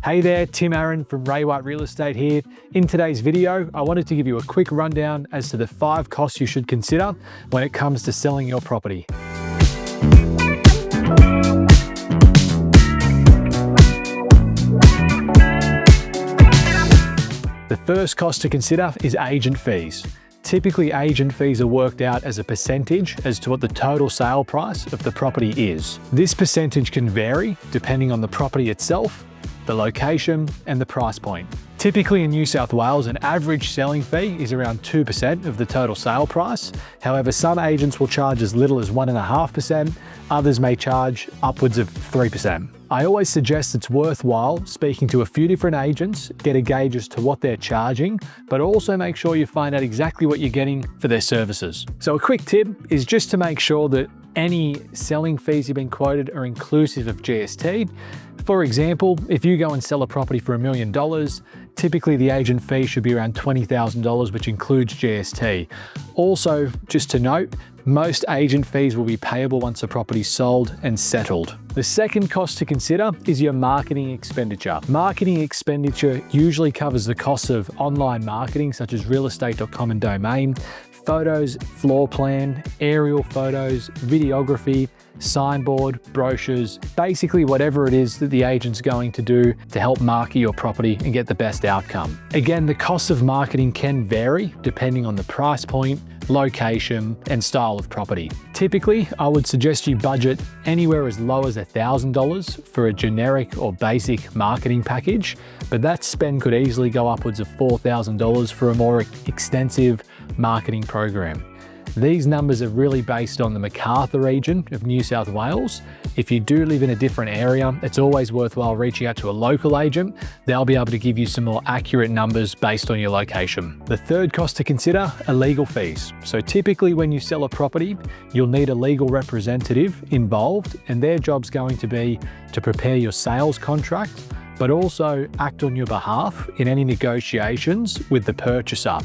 Hey there, Tim Aaron from Ray White Real Estate here. In today's video, I wanted to give you a quick rundown as to the 5 costs you should consider when it comes to selling your property. The first cost to consider is agent fees. Typically, agent fees are worked out as a percentage as to what the total sale price of the property is. This percentage can vary depending on the property itself, the location, and the price point. Typically in New South Wales, an average selling fee is around 2% of the total sale price. However, some agents will charge as little as 1.5%, others may charge upwards of 3%. I always suggest it's worthwhile speaking to a few different agents, get a gauge as to what they're charging, but also make sure you find out exactly what you're getting for their services. So a quick tip is just to make sure that any selling fees you've been quoted are inclusive of GST. For example, if you go and sell a property for $1 million, typically the agent fee should be around $20,000, which includes GST. Also, just to note, most agent fees will be payable once a property is sold and settled. The second cost to consider is your marketing expenditure. Marketing expenditure usually covers the costs of online marketing, such as realestate.com and domain, photos, floor plan, aerial photos, videography, signboard, brochures, basically whatever it is that the agent's going to do to help market your property and get the best outcome. Again, the cost of marketing can vary depending on the price point, location, and style of property. Typically, I would suggest you budget anywhere as low as $1,000 for a generic or basic marketing package, but that spend could easily go upwards of $4,000 for a more extensive marketing program. These numbers are really based on the Macarthur region of New South Wales. If you do live in a different area, it's always worthwhile reaching out to a local agent. They'll be able to give you some more accurate numbers based on your location. The third cost to consider are legal fees. So typically when you sell a property, you'll need a legal representative involved, and their job's going to be to prepare your sales contract, but also act on your behalf in any negotiations with the purchaser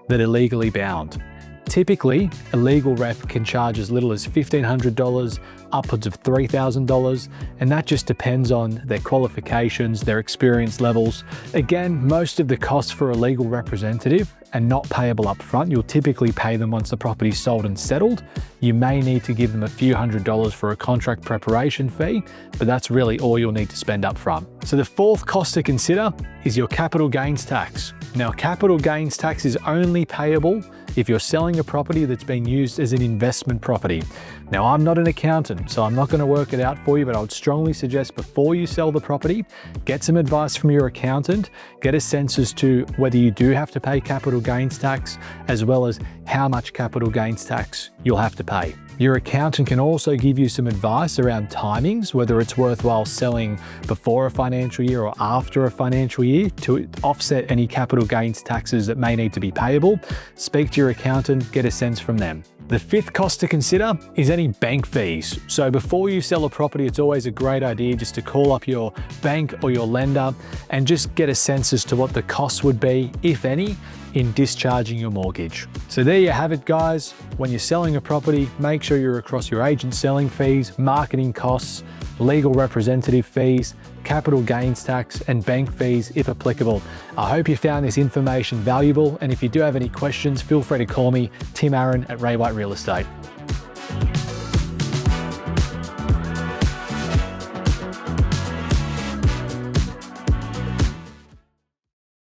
that are legally bound. Typically, a legal rep can charge as little as $1,500 upwards of $3,000, and that just depends on their qualifications, their experience levels. Again, most of the costs for a legal representative are not payable up front. You'll typically pay them once the property is sold and settled. You may need to give them a few $100s for a contract preparation fee, but that's really all you'll need to spend up front. So the fourth cost to consider is your capital gains tax. Now, capital gains tax is only payable if you're selling a property that's been used as an investment property. Now, I'm not an accountant, so I'm not going to work it out for you, but I would strongly suggest before you sell the property, get some advice from your accountant, get a sense as to whether you do have to pay capital gains tax, as well as how much capital gains tax you'll have to pay. Your accountant can also give you some advice around timings, whether it's worthwhile selling before a financial year or after a financial year to offset any capital gains taxes that may need to be payable. Speak to your accountant, get a sense from them. The fifth cost to consider is any bank fees. So before you sell a property, it's always a great idea just to call up your bank or your lender and just get a sense as to what the costs would be, if any, in discharging your mortgage. So there you have it, guys. When you're selling a property, make sure you're across your agent selling fees, marketing costs, legal representative fees, capital gains tax, and bank fees if applicable. I hope you found this information valuable, and if you do have any questions, feel free to call me, Tim Aaron at Ray White Real Estate.